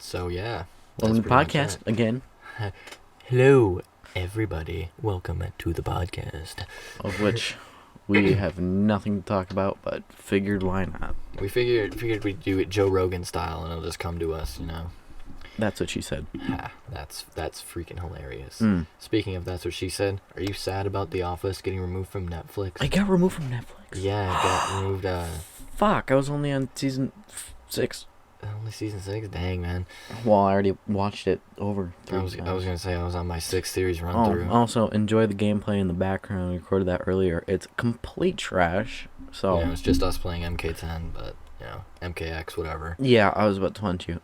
So yeah. Welcome to the podcast again. Hello, everybody. Welcome to the podcast. Of which we have nothing to talk about, but figured why not. We figured we'd do it Joe Rogan style, and it'll just come to us, you know. That's what she said. Ha, that's freaking hilarious. Mm. Speaking of that's what she said, are you sad about The Office getting removed from Netflix? I got removed from Netflix. Yeah, it got removed. Fuck, I was only on season 6. Only season 6. Dang, man. Well, I already watched it over 3 I was times. gonna say I was on my 6th series run through. Also, enjoy the gameplay in the background. We recorded that earlier. It's complete trash. So Yeah, it's just us playing MK10, but you know, MKX, whatever. yeah, I was about to punch you.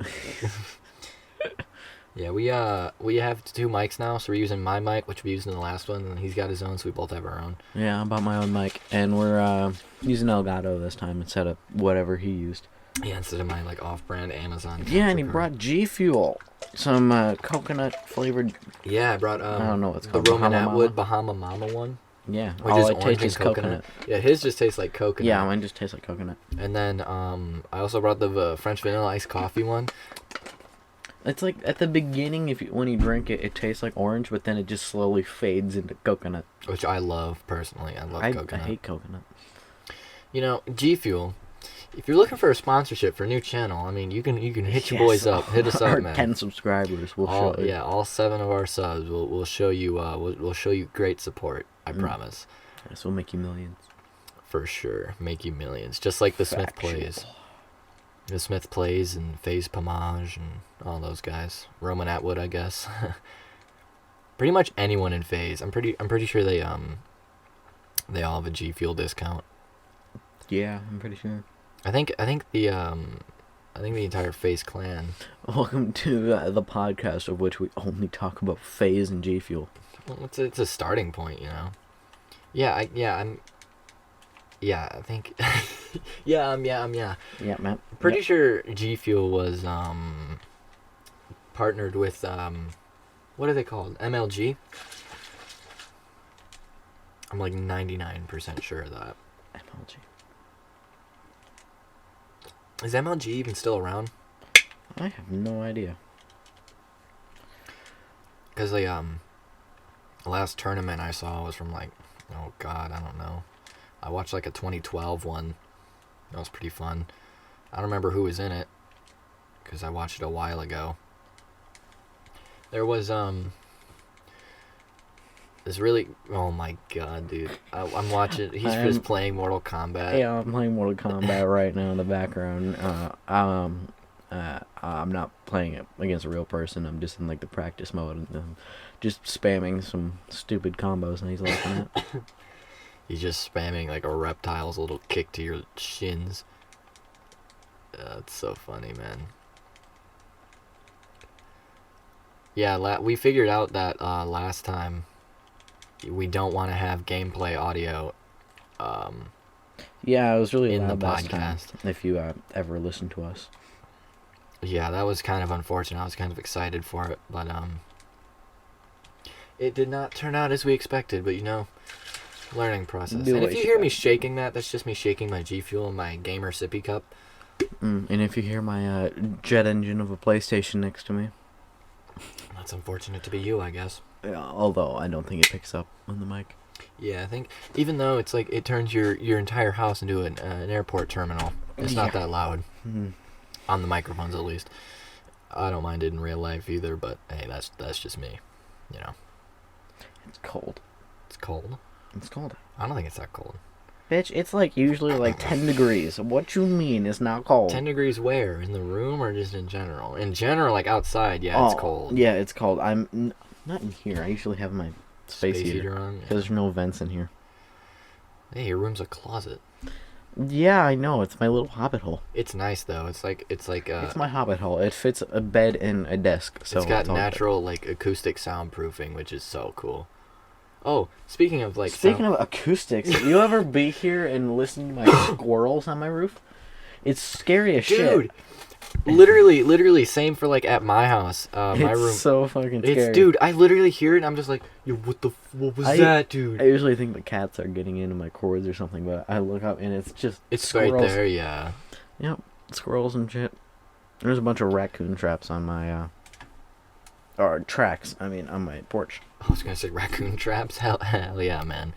Yeah, we have 2 mics now, so we're using my mic, which we used in the last one, and he's got his own, so we both have our own. Yeah, I bought my own mic, and we're using Elgato this time instead of whatever he used. Yeah, instead of my like off-brand Amazon. Yeah, and he capture brought G Fuel, some coconut flavored. card. Yeah, I brought I don't know what's the called. Roman Bahama Atwood Bahama Mama one. Yeah, Which all is I orange taste and is coconut. Yeah, his just tastes like coconut. Yeah, mine just tastes like coconut. And then I also brought the French vanilla iced coffee one. It's like at the beginning, when you drink it, it tastes like orange, but then it just slowly fades into coconut. Which I love personally. I love coconut. I hate coconut. You know, G Fuel. If you're looking for a sponsorship for a new channel, I mean, you can hit your boys up. Hit us Our up, man. 10 subscribers will all, show you. Yeah, all 7 of our subs will show you. We'll show you great support. I promise. This will make you millions. For sure, make you millions. Just like the Smith Plays. The Smith Plays and FaZe Pomage and all those guys. Roman Atwood, I guess. Pretty much anyone in FaZe. I'm pretty sure they all have a G Fuel discount. Yeah, I'm pretty sure. I think the entire FaZe clan. Welcome to the podcast of which we only talk about FaZe and G Fuel. Well, it's a starting point, you know. I think. Yeah, man. Pretty sure G Fuel was partnered with what are they called? MLG. I'm like 99% sure of that. MLG. Is MLG even still around? I have no idea. Because the last tournament I saw was from like, oh god, I don't know. I watched like a 2012 one. That was pretty fun. I don't remember who was in it because I watched it a while ago. There was this really, oh my god, dude. I'm watching. He's just playing Mortal Kombat. Yeah, I'm playing Mortal Kombat right now in the background. I'm not playing it against a real person. I'm just in like the practice mode and just spamming some stupid combos, and he's laughing at. He's just spamming like a reptile's little kick to your shins. It's so funny, man. Yeah, we figured out that last time we don't want to have gameplay audio. Yeah, it was really in loud the last podcast. time, if you ever listen to us. Yeah, that was kind of unfortunate. I was kind of excited for it, but it did not turn out as we expected. But you know, learning process. Do And what if you you hear got. me shaking that's just me shaking my G Fuel and my gamer sippy cup. And if you hear my jet engine of a PlayStation next to me. That's unfortunate to be you, I guess. Yeah, although I don't think it picks up on the mic. Yeah, I think even though it's like it turns your entire house into an airport terminal, it's not that loud. Mm-hmm. On the microphones, at least. I don't mind it in real life either, but hey, that's just me. You know. It's cold. It's cold. It's cold. I don't think it's that cold. Bitch, it's like usually like 10 degrees. What you mean it's not cold? 10 degrees where? In the room or just in general? In general, like outside, yeah, it's cold. Yeah, it's cold. I'm not in here. I usually have my space heater on. because there's no vents in here. Hey, your room's a closet. Yeah, I know. It's my little hobbit hole. It's nice though. It's like It's my hobbit hole. It fits a bed and a desk. So it's got all natural like acoustic soundproofing, which is so cool. Oh, speaking of like of acoustics, you ever be here and listen to my squirrels on my roof? It's scary as shit. dude, literally same for like at my house. My room. It's so fucking scary. It's dude. I literally hear it. and I'm just like, yo, what was that, dude? I usually think the cats are getting into my cords or something, but I look up and it's just It's squirrels. right there, yeah. Yep, squirrels and shit. There's a bunch of raccoon traps on my or tracks. I mean, on my porch. I was gonna say raccoon traps. Hell yeah, man.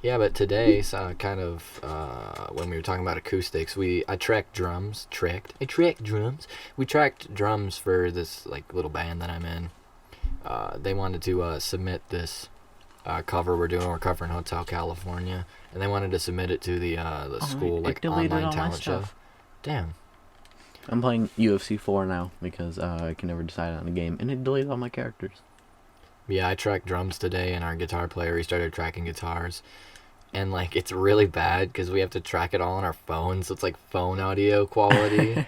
Yeah, but today, kind of, when we were talking about acoustics, I tracked drums. I tracked drums. We tracked drums for this, like, little band that I'm in. They wanted to submit this cover we're doing. We're covering Hotel California. And they wanted to submit it to the school, like, online talent show. Damn. I'm playing UFC 4 now because I can never decide on a game. And it deleted all my characters. Yeah, I tracked drums today, and our guitar player, he started tracking guitars. And, like, it's really bad because we have to track it all on our phones. So it's, like, phone audio quality.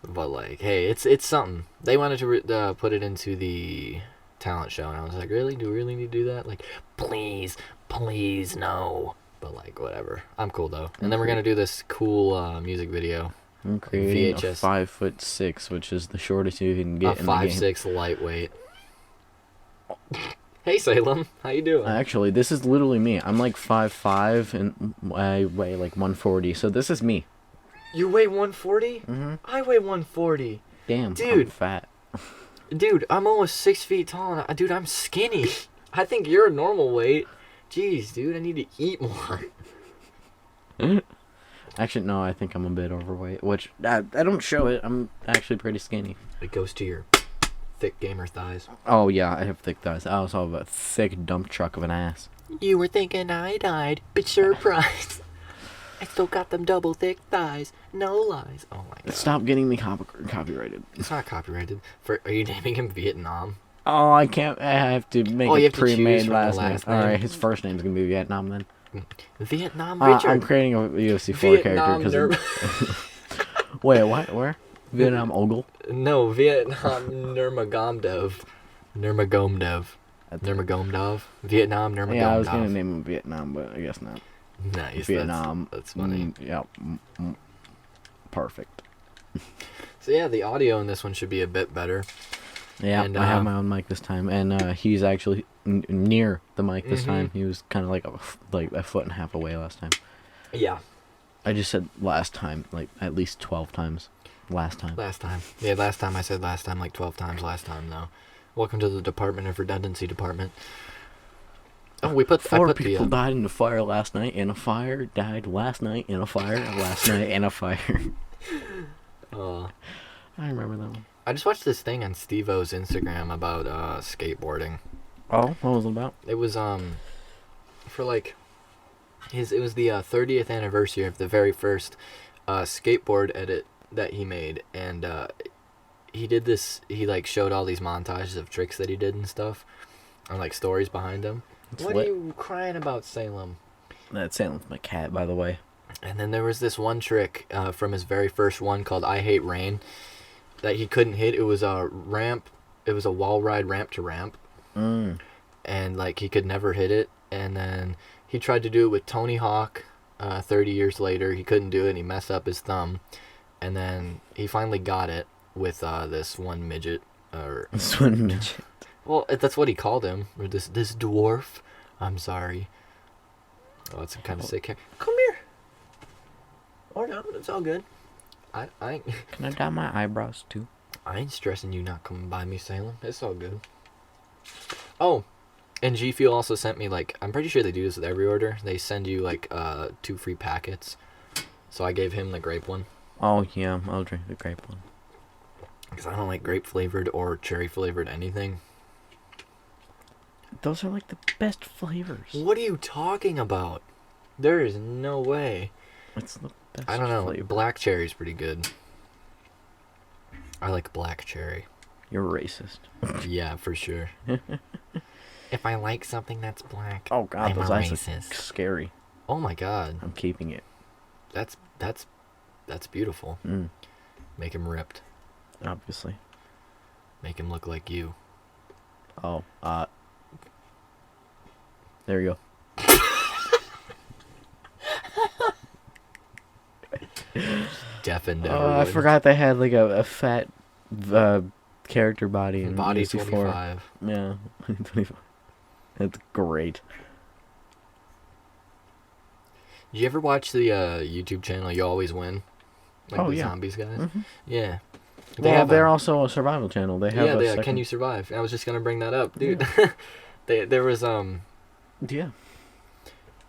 But, like, hey, it's something. They wanted to put it into the talent show. And I was like, really? Do we really need to do that? Like, please, no. But, like, whatever. I'm cool, though. And then we're going to do this cool music video. I'm creating a VHS. 5'6", which is the shortest you can get in the game. 5'6" lightweight. Hey Salem, how you doing? Actually, this is literally me. I'm like 5'5", and I weigh like 140. So this is me. You weigh 140? Mhm. I weigh 140. Damn, Dude. I'm fat. Dude, I'm almost 6 feet tall. And dude, I'm skinny. I think you're a normal weight. Jeez, dude, I need to eat more. Actually, no, I think I'm a bit overweight, which I don't show it. I'm actually pretty skinny. It goes to your thick gamer thighs. Oh yeah, I have thick thighs. I also have a thick dump truck of an ass. You were thinking I died, but surprise. I still got them double thick thighs. No lies. Oh my god. Stop getting me copyrighted. It's not copyrighted. Are you naming him Vietnam? Oh, I can't. I have to make Oh, you a have to choose pre-made from the last last name. All name. right, his first name's gonna be Vietnam then. Vietnam Richard. I'm creating a UFC 4 Vietnam character because. Wait, what? Where? Vietnam Ogle? No, Vietnam Nurmagomedov. Nurmagomedov. Vietnam Nurmagomedov. Yeah, I was gonna name him Vietnam, but I guess not. Nice. Vietnam. That's funny. Yeah. Perfect. So yeah, the audio in this one should be a bit better. Yeah, And, I have my own mic this time, and he's actually near the mic this time. He was kind of like a foot and a half away last time. Yeah. I just said last time, like at least 12 times. Last time. Yeah, last time I said last time like 12 times last time though. Welcome to the Department of Redundancy Department. Oh, I put Four the people died in a fire last night, and a fire died last night in a fire, last night in a fire. I remember that one. I just watched this thing on Steve-O's Instagram about skateboarding. Oh, what was it about? It was for like it was the 30th anniversary of the very first skateboard edit that he made, and he did this. He like showed all these montages of tricks that he did and stuff, and like stories behind them. What are you crying about, Salem? That Salem's my cat, by the way. And then there was this one trick from his very first one called I Hate Rain that he couldn't hit. It was a ramp. It was a wall ride ramp to ramp. And like he could never hit it. And then he tried to do it with Tony Hawk 30 years later. He couldn't do it and he messed up his thumb. And then he finally got it with this one midget. This one midget. Well, that's what he called him. Or this dwarf. I'm sorry. Oh, that's kind of sick. Come here. Or no, it's all good. I Can I dye my eyebrows too? I ain't stressing you not coming by me, Salem. It's all good. Oh, and G Fuel also sent me, like, I'm pretty sure they do this with every order. They send you, like, 2 free packets. So I gave him the grape one. Oh, yeah, I'll drink the grape one. Because I don't like grape flavored or cherry flavored anything. Those are, like, the best flavors. What are you talking about? There is no way. It's the best I don't know. flavor. Black cherry's pretty good. I like black cherry. You're racist. Yeah, for sure. If I like something that's black, Oh, God, I'm those a eyes are racist. scary. Oh my god. I'm keeping it. That's beautiful. Make him ripped. Obviously. Make him look like you. Oh, there you go. Deafened Oh, everyone. I forgot they had like a fat character body in Body UFC 25. Yeah, 25. That's great. Did you ever watch the YouTube channel You Always Win? Like Oh, the yeah. zombies guys? Mhm. Yeah. They're also a survival channel. They have yeah. Can You Survive? I was just gonna bring that up, dude. There was Yeah.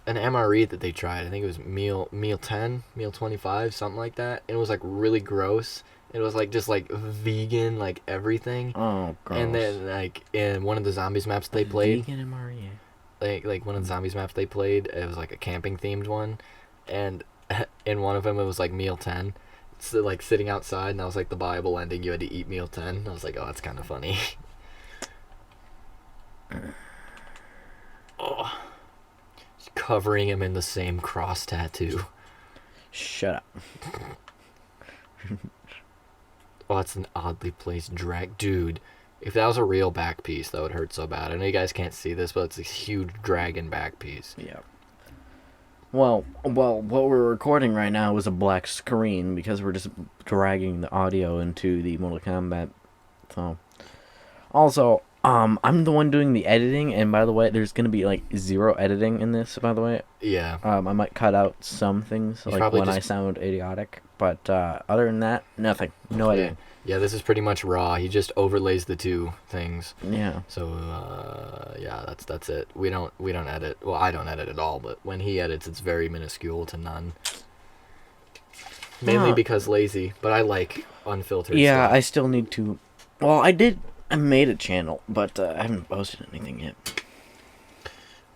an MRE that they tried. I think it was meal 10, meal 25, something like that. And it was like really gross. It was like just like vegan, like everything. Oh, gross. And then like in one of the zombies maps they played, Vegan MRE. like one of the zombies maps they played, it was like a camping themed one, and in one of them it was like meal 10. So like sitting outside, and that was like the Bible ending. You had to eat meal 10. I was like, oh, that's kind of funny. Oh, covering him in the same cross tattoo. Shut up. Oh, that's an oddly placed drag, dude. If that was a real back piece, that would hurt so bad. I know you guys can't see this, but it's a huge dragon back piece. Yeah. Well, what we're recording right now is a black screen because we're just dragging the audio into the Mortal Kombat. So, also, I'm the one doing the editing, and by the way, there's gonna be like 0 editing in this. By the way, Yeah. I might cut out some things You like probably when I just- sound idiotic, but other than that, nothing. No editing. Yeah, this is pretty much raw. He just overlays the two things. Yeah. So yeah, that's it. We don't edit. Well, I don't edit at all, but when he edits, it's very minuscule to none. Mainly because lazy, but I like unfiltered Yeah, stuff. I still need to. Well, I made a channel, but I haven't posted anything yet.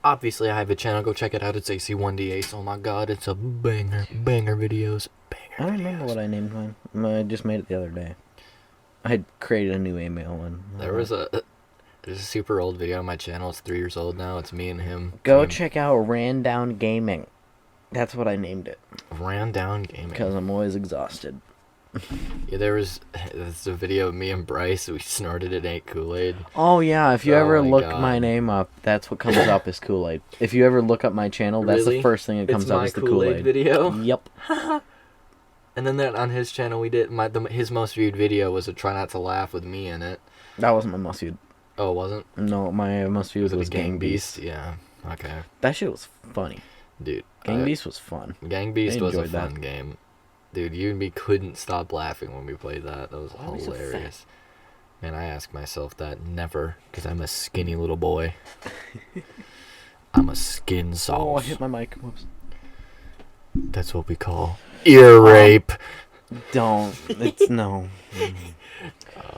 Obviously, I have a channel. Go check it out. It's AC1D8. Oh my god, it's a banger videos. I don't remember what I named mine. I just made it the other day. I had created a new email one. There's a super old video on my channel. It's 3 years old now. It's me and him. Go check out Ran Down Gaming. That's what I named it. Ran Down Gaming. Because I'm always exhausted. Yeah, there's a video of me and Bryce. We snorted and ate Kool-Aid. Oh yeah, if you Oh ever my look God. my name up, that's what comes up as Kool-Aid. If you ever look up my channel, that's Really? the first thing that comes It's up my as the Kool-Aid Kool-Aid. video. Yep. And then that on his channel, we did his most viewed video was a try not to laugh with me in it. That wasn't my most viewed. Oh, it wasn't? No, my most viewed was it Gang Beast. Yeah. Okay, That shit was funny. dude. Gang Beast was fun. Gang Beast was a enjoyed that. fun game. Dude, you and me couldn't stop laughing when we played that. That was Why are we so fat? hilarious. Man, I ask myself that never, because I'm a skinny little boy. I'm a skin Oh, I sauce. hit my mic. Whoops. That's what we call ear rape. Don't. It's no.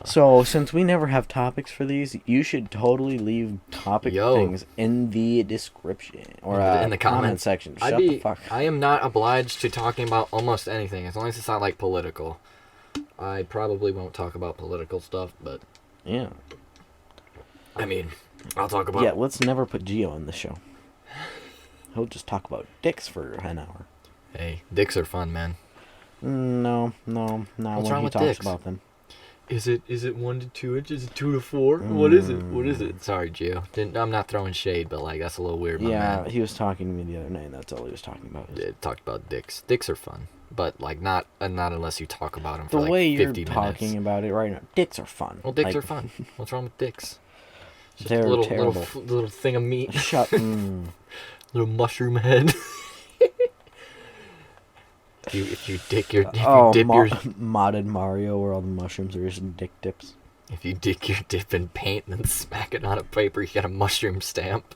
So, since we never have topics for these, you should totally leave topic Yo. things in the description or In the comment comments. section. Shut the fuck. I am not obliged to talking about almost anything, as long as it's not like political. I probably won't talk about political stuff, but Yeah. I mean, I'll talk about. Yeah, let's never put Geo in the show. He'll just talk about dicks for an hour. Hey, dicks are fun, man. No, not What's when wrong he with talks dicks? about them. Is it 1 to 2 inches? Is it 2 to 4? What is it? What is it? Sorry, Gio. I'm not throwing shade, but like that's a little weird. My Yeah, man. he was talking to me the other night, and that's all he was talking about. It talked about dicks. Dicks are fun, but like not unless you talk about them for The like way you're 50 talking minutes. about it right now, dicks are fun. Well, dicks Like, are fun. What's wrong with dicks? Just They're a little, terrible. little thing of meat, Shut. little mushroom head. If you dip your Modded Mario where all the mushrooms are just dick dips. if you dip your dip in paint and then smack it on a paper, you get a mushroom stamp.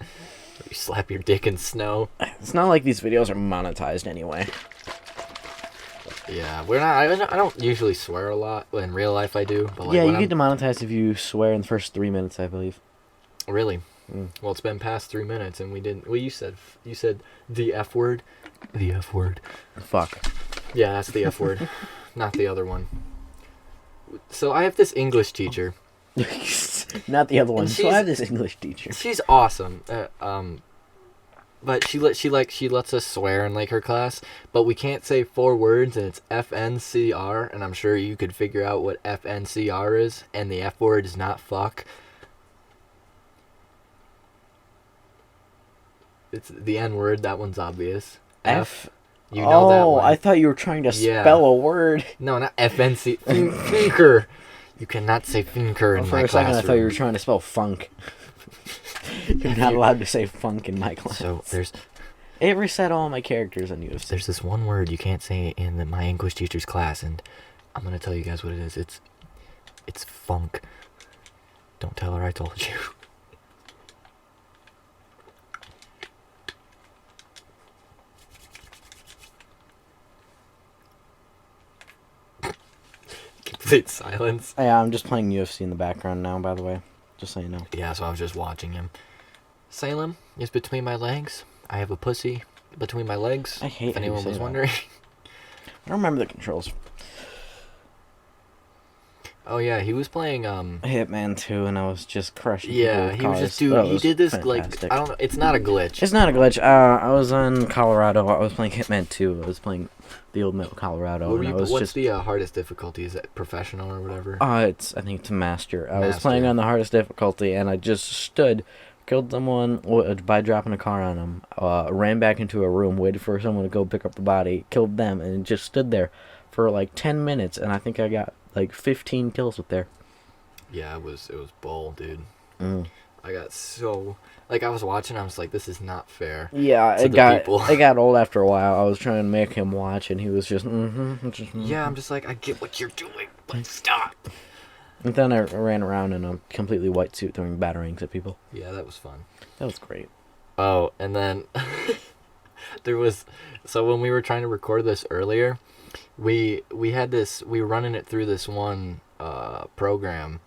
You slap your dick in snow. It's not like these videos are monetized anyway. Yeah, we're not. I don't usually swear a lot. Well, in real life, I do. But like Yeah, when you I'm, get demonetized if you swear in the first 3 minutes, I believe. Really? Mm. Well, it's been past 3 minutes, and we didn't. Well, you said the F word. The F word. Fuck. Yeah, that's the F word, not the other one. So I have this English teacher. Not the other one. And So I have this English teacher. She's awesome. But she lets us swear in like her class, but we can't say 4 words, and it's FNCR, and I'm sure you could figure out what FNCR is, and the F word is not fuck. It's the N word. That one's obvious. F. You know that one. I thought you were trying to Yeah. spell a word. No, not FNC. Finker. You cannot say finker in For my a second, classroom. I thought you were trying to spell funk. You're not allowed to say funk in my class. So there's It reset all my characters on UFC. this one word you can't say in my English teacher's class, and I'm gonna tell you guys what it is. It's funk. Don't tell her I told you. Complete silence. Yeah, I'm just playing UFC in the background now, by the way. Just so you know. Yeah, so I was just watching him. Salem is between my legs. I have a pussy between my legs. I hate if how you anyone say was that. wondering. I don't remember the controls. Oh yeah, he was playing Hitman 2, and I was just crushing. yeah, people with he was just cars. Oh, it he was did this fantastic. like I don't know, it's not a glitch. It's not a glitch. I was in Colorado. I was playing Hitman 2. I was playing the old Metal Colorado, What were and I you, was what's just. the hardest difficulty? Is it professional or whatever? I think it's Master. I was playing Master. on the hardest difficulty, and I just stood, killed someone by dropping a car on them, ran back into a room, waited for someone to go pick up the body, killed them, and just stood there for like 10 minutes, and I think I got like 15 kills with there. Yeah, it was bull, dude. Mm. I got so like I was watching, I was like, this is not fair. Yeah, To it the got people. it got old after a while. I was trying to make him watch, and he was just Yeah, I'm just like, I get what you're doing, but stop. And then I ran around in a completely white suit throwing batarangs at people. Yeah, that was fun. That was great. Oh, and then there was so when we were trying to record this earlier, we were running it through this one program,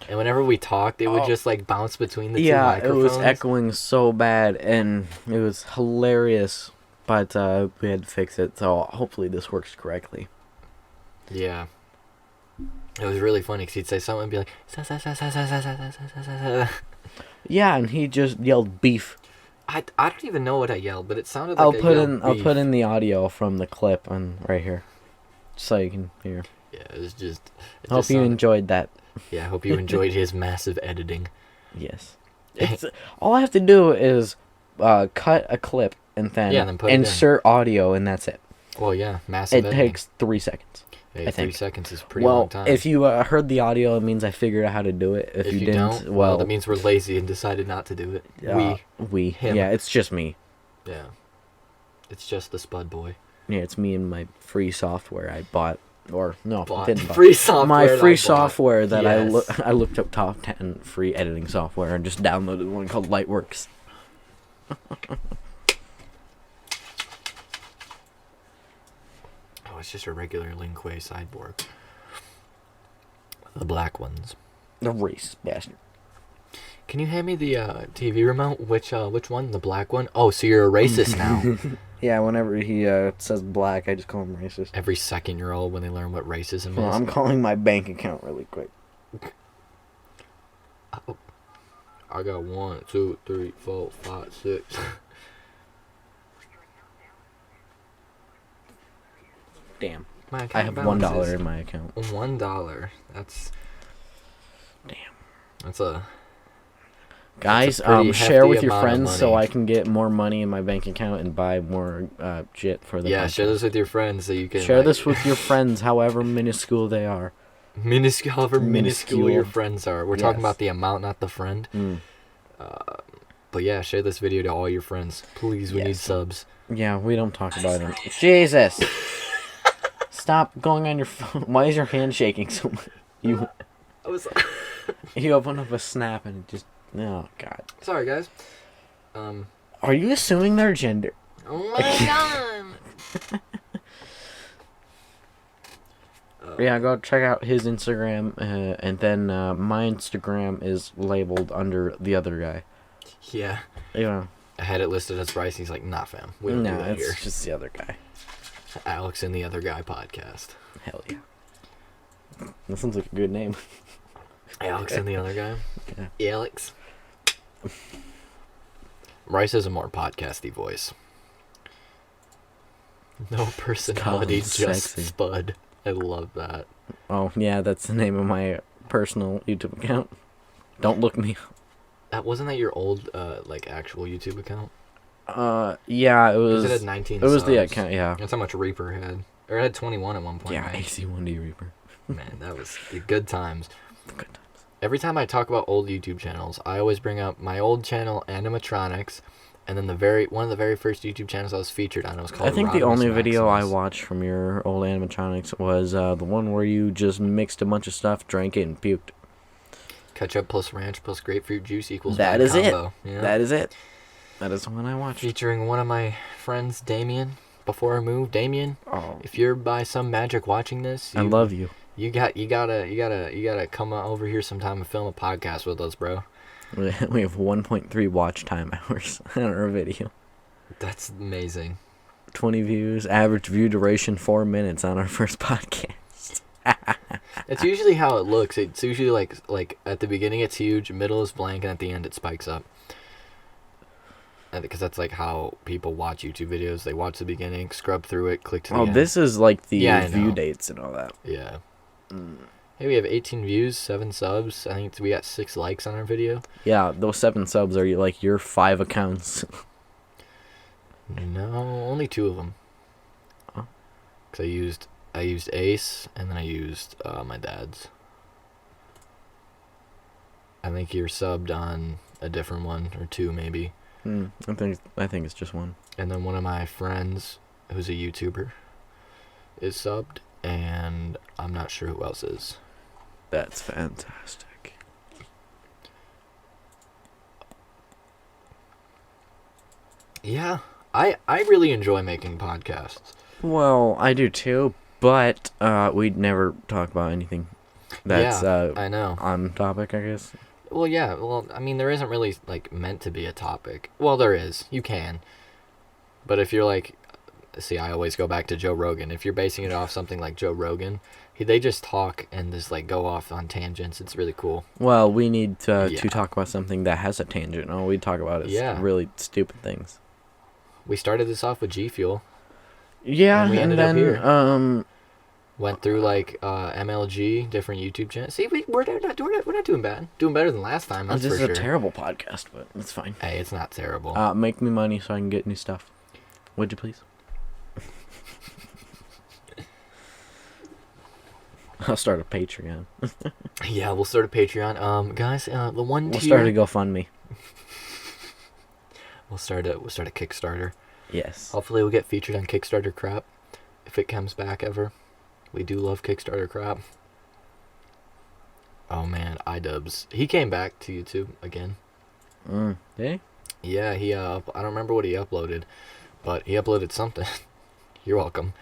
and whenever we talked, it would just like bounce between the two Yeah, it microphones. was echoing so bad, and it was hilarious. But we had to fix it, so hopefully this works correctly. Yeah. It was really funny because he'd say something and be like, "Sa, sa, sa, sa, sa, sa, sa, sa, sa, sa, sa." Yeah, and he just yelled beef. I don't even know what I yelled, but it sounded like I'll I put yelled in I'll beef. put in the audio from the clip on right here, so you can hear. Yeah, it was just. It Hope just you sounded- enjoyed that. Yeah, I hope you enjoyed his massive editing. Yes. It's all I have to do is cut a clip and then, Yeah, and then put it in. insert audio, and that's it. Well, yeah, massive It editing. takes 3 seconds. Hey, I 3 think. seconds is a pretty Well, long time. if you heard the audio, it means I figured out how to do it. If you didn't, don't, well, that means we're lazy and decided not to do it. Him. Yeah, it's just me. Yeah. It's just the Spud Boy. Yeah, it's me and my free software I bought, or no, Bought didn't buy. free software. My that free I bought. software that Yes. I looked up top 10 free editing software and just downloaded one called Lightworks. Oh, it's just a regular Lingque sideboard. The black ones. The race bastard. Can you hand me the TV remote? Which one? The black one? Oh, so you're a racist now. Yeah, whenever he says black, I just call him racist. Every second-year-old when they learn what racism Well, is. I'm calling my bank account really quick. Oh, I got 1, 2, 3, 4, 5, 6. Damn. My I account have balance $1 is in my account. $1. That's Damn. that's a Guys, pretty share hefty with your amount of friends so money. I can get more money in my bank account and buy more shit for the yeah. podcast. Share this with your friends so you can Share like, this with your friends, however minuscule they are. however minuscule your Minuscule. friends are. We're talking Yes. about the amount, not the friend. Mm. But yeah, share this video to all your friends, please. We need Yes. subs. Yeah, we don't talk about it. Jesus! Stop going on your phone. Why is your hand shaking so much? I was You open up a snap and it just... Oh, God. sorry, guys. Are you assuming their gender? Oh my god. Yeah, go check out his Instagram, and then my Instagram is labeled under the other guy. Yeah. Yeah. I had it listed as Bryce. He's like, nah, fam. We don't do No, that it's here. just the other guy. Alex and the Other Guy podcast. Hell yeah. That sounds like a good name. Alex and the Other Guy? Yeah. Alex. Bryce has a more podcasty voice. No personality, Calm, just sexy. Spud. I love that. Oh, yeah, that's the name of my personal YouTube account. Don't look me That wasn't that your old like actual YouTube account? yeah, it 'Cause was... it had 19 It was the subs. account, yeah. That's how much Reaper had. Or it had 21 at one point. Yeah, right? AC1D Reaper. Man, that was the good times. Good times. Every time I talk about old YouTube channels, I always bring up my old channel, Animatronics. And then one of the very first YouTube channels I was featured on, it was called I think the Rodimus only video I Maximus. watched from your old animatronics was the one where you just mixed a bunch of stuff, drank it, and puked. Ketchup plus ranch plus grapefruit juice equals That bad is it. combo. Yeah. That is it. That is the one I watched. Featuring one of my friends, Damien. Before I moved, Damien, Oh, if you're by some magic watching this, I love you. You gotta come over here sometime and film a podcast with us, bro. We have 1.3 watch time hours on our video. That's amazing. 20 views, average view duration 4 minutes on our first podcast. It's usually how it looks. It's usually like at the beginning it's huge, middle is blank, and at the end it spikes up. Because that's like how people watch YouTube videos. They watch the beginning, scrub through it, click to the end. This is like the Yeah, I view know. dates and all that. Yeah. Hey, we have 18 views, 7 subs. I think we got 6 likes on our video. Yeah, those 7 subs are like your 5 accounts. No, only 2 of them. Oh. Cause I used Ace, and then I used my dad's. I think you're subbed on a different one, or 2 maybe. I think it's just 1. And then one of my friends, who's a YouTuber, is subbed, and I'm not sure who else is. That's fantastic. Yeah, I really enjoy making podcasts. Well, I do too, but we'd never talk about anything that's I know. on topic, I guess. Well, yeah. Well, I mean, there isn't really like meant to be a topic. Well, there is. You can. But if you're like, see, I always go back to Joe Rogan. If you're basing it off something like Joe Rogan, they just talk and just like go off on tangents. It's really cool. Well, we need to Yeah. talk about something that has a tangent. All we talk about is Yeah. really stupid things. We started this off with G Fuel. Yeah, And we and ended up here. then Went through like MLG, different YouTube channels. See, we're not doing bad. Doing better than last time. That's this for is sure. a terrible podcast, but it's fine. Hey, it's not terrible. Make me money so I can get new stuff. Would you please? I'll start a Patreon. Yeah, we'll start a Patreon. Guys, the one We'll tier. start a GoFundMe. We'll start a Kickstarter. Yes. Hopefully, we'll get featured on Kickstarter crap if it comes back ever. We do love Kickstarter crap. Oh man, iDubbbz. He came back to YouTube again. Yeah. Yeah, he I don't remember what he uploaded, but he uploaded something. You're welcome.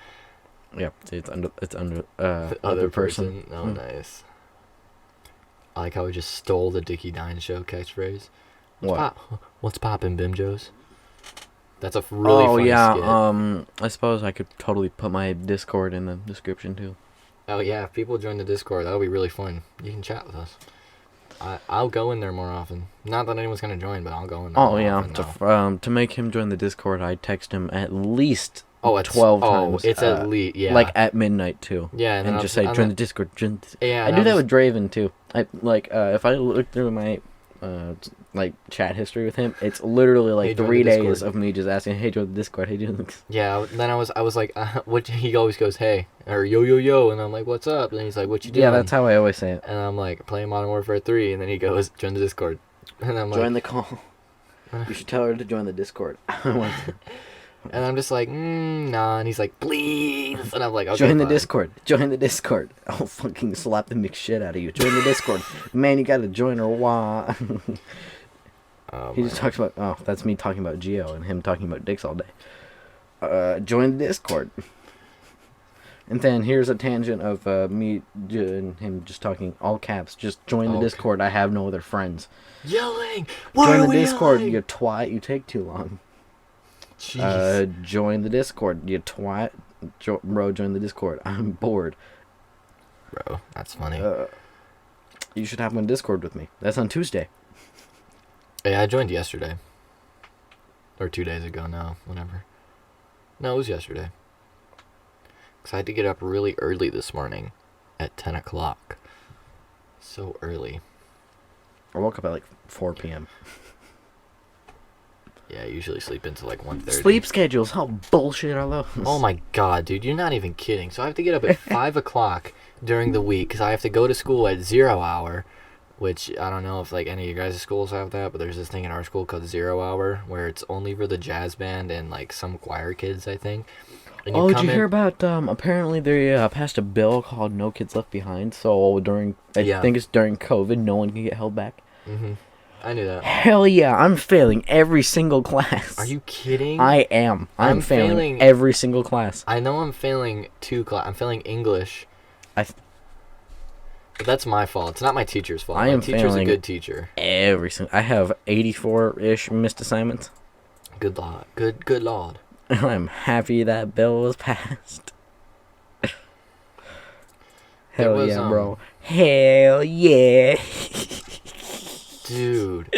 Yep. It's under The other person. Oh, nice. I like how he just stole the Dickie Dine Show catchphrase. What? What's poppin', Bimjos? That's a really funny skit. I suppose I could totally put my Discord in the description too. Oh yeah, if people join the Discord, that'll be really fun. You can chat with us. I'll go in there more often. Not that anyone's gonna join, but I'll go in there. Oh more yeah, often now. to make him join the Discord, I text him at least It's 12 times. It's at least, yeah. like at midnight too. Yeah, and, then And I'll just say and join then- the Discord. Yeah, I and do I'll that just- with Draven too. I like if I look through my like chat history with him, it's literally like Hey, join 3 the days Discord. of me just asking, "Hey, join the Discord. Hey, join the." Yeah, then I was like, what? He always goes, hey, or yo yo yo, and I'm like, what's up? And he's like, what you doing? Yeah, that's how I always say it. And I'm like, playing Modern Warfare 3, and then he goes, join the Discord, and I'm like, Join the call. You should tell her to join the Discord. and I'm just like, nah, and he's like, please, and I'm like, okay, Join the fine. Discord. Join the Discord. I'll fucking slap the mix shit out of you. Join the Discord. Man, you gotta join or wah. Oh, He man. just talks about, that's me talking about Geo and him talking about dicks all day. Join the Discord. And then here's a tangent of me and him just talking all caps. Just join the Okay. Discord. I have no other friends. Yelling. Why Join are the we Discord, yelling? you twat. You take too long. Jeez. Join the Discord, you twat. Bro, join the Discord. I'm bored. Bro, that's funny. You should have one Discord with me. That's on Tuesday. Yeah, I joined yesterday. Or 2 days ago now, whatever. No, it was yesterday. Because I had to get up really early this morning at 10 o'clock. So early. I woke up at like 4 p.m. Yeah, I usually sleep until like 1:30. Sleep schedules, how bullshit are those? Oh my god, dude, you're not even kidding. So I have to get up at 5 o'clock during the week because I have to go to school at 0 hour, which I don't know if like any of your guys' schools have that, but there's this thing in our school called 0 hour where it's only for the jazz band and like some choir kids, I think. And Oh, did come you in- hear about, apparently they passed a bill called No Kids Left Behind, so I Yeah. think it's during COVID, no one can get held back. Mhm. I knew that. Hell yeah, I'm failing every single class. Are you kidding? I am. I'm I'm failing failing- every single class. I know I'm failing I'm failing English. I th- But that's my fault. It's not my teacher's fault. I My am teacher's failing- a good teacher. Every single. I have 84-ish missed assignments. Good lord. Good lord. I'm happy that bill was passed. Hell was, yeah, bro. Hell yeah. Dude.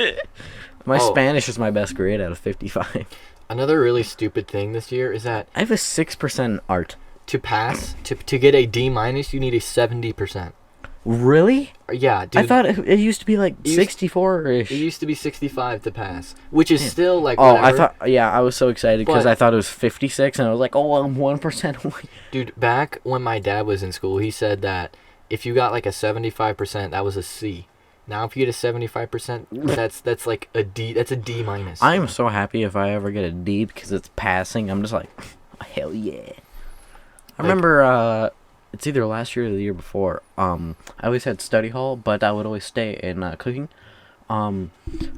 My Oh. Spanish is my best grade out of 55. Another really stupid thing this year is that I have a 6% in art. to pass, to get a D minus, you need a 70%. Really? Yeah, dude. I thought it used to be like used- 64-ish. It used to be 65 to pass, which is still like Oh, whatever. I thought, yeah, I was so excited because But- I thought it was 56, and I was like, oh, I'm 1% away. Dude, back when my dad was in school, he said that if you got like a 75%, that was a C. Now if you get a 75%, that's like a D. That's a D minus. I am so happy if I ever get a D because it's passing. I'm just like, hell yeah. I remember, it's either last year or the year before. I always had study hall, but I would always stay in cooking. I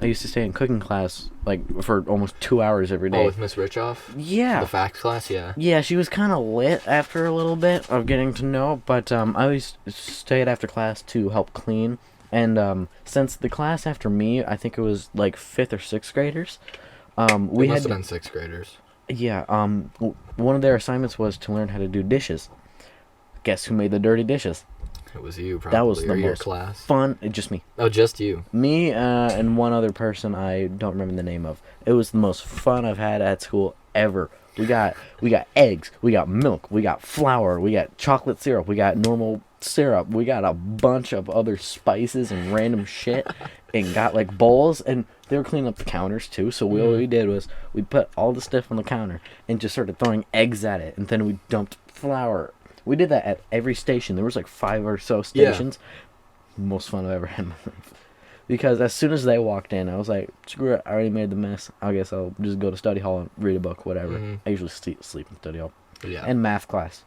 used to stay in cooking class like for almost 2 hours every Oh, day. with Miss Richoff? Yeah. The facts class, yeah. Yeah, she was kind of lit after a little bit of getting to know, but I always stayed after class to help clean. And since the class after me, I think it was like 5th or 6th graders, we It had must have been 6th graders. yeah, one of their assignments was to learn how to do dishes. Guess who made the dirty dishes? It was you, probably. That was or the your most class. fun. Just me. Oh, just you. Me and one other person I don't remember the name of. It was the most fun I've had at school ever. We got eggs, we got milk, we got flour, we got chocolate syrup, we got normal syrup, we got a bunch of other spices and random shit, and got like bowls, and they were cleaning up the counters too. So what we did was we put all the stuff on the counter and just started throwing eggs at it, and then we dumped flour. We did that at every station. There was like 5 or so stations. Most fun I've ever had in my life. Because as soon as they walked in, I was like, screw it, I already made the mess. I guess I'll just go to study hall and read a book, whatever. Mhm. I usually sleep in study hall. Yeah. And math class.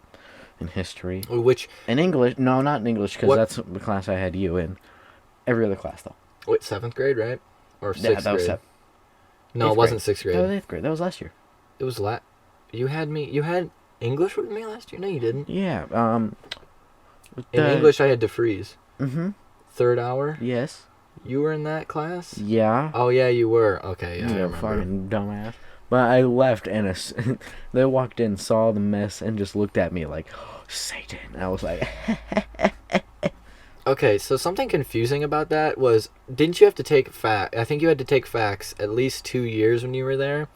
And history. Which, And English. No, not in English, because What- that's the class I had you in. Every other class, though. wait, 7th grade, right? Or 6th Yeah, that was grade? sep- No, eighth it wasn't grade. 6th grade. That was 8th grade. That was last year. It was You had English with me last year? No, you didn't. Yeah, In English, I had DeFreeze. Mm-hmm. 3rd hour? Yes. You were in that class? Yeah. Oh, yeah, you were. Okay, yeah, I You remember. fucking dumbass. But I left, and they walked in, saw the mess, and just looked at me like, oh, Satan. And I was like, Okay, so something confusing about that was, didn't you have to take I think you had to take facts at least 2 years when you were there.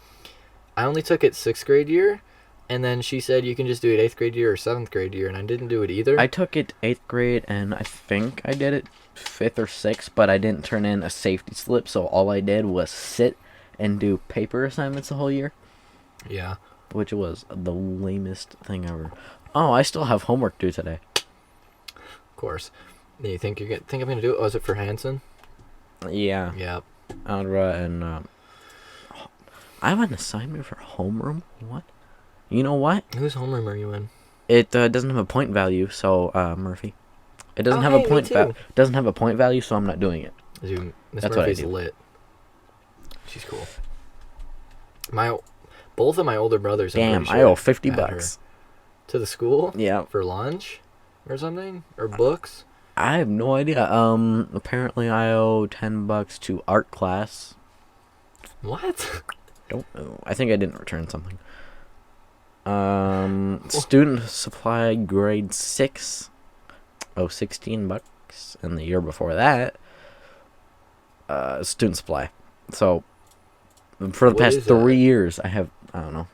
I only took it 6th grade year, and then she said you can just do it 8th grade year or 7th grade year, and I didn't do it either. I took it 8th grade, and I think I did it 5th or 6th, but I didn't turn in a safety slip, so all I did was sit and do paper assignments the whole year, Yeah. which was the lamest thing ever. Oh, I still have homework due today. Of course. You think I'm gonna do it? Oh, is it for Hanson? Yeah, Yeah. Audra and I have an assignment for homeroom. What? You know what? Whose homeroom are you in? It doesn't have a point value, so Murphy. It doesn't Oh, have hey, a me point too. doesn't have a point value, so I'm not doing it. Dude, Miss That's what I Murphy's do. lit. She's cool. Both of my older brothers. I'm Damn, pretty I sure owe 50 had her. bucks. To the school Yeah, for lunch, or something, or books. I have no idea. Apparently I owe $10 to art class. What? Don't know. I think I didn't return something. Student supply grade 6. Oh, $16. And the year before that, student supply. So, for the What past is 3 that? years, I don't know.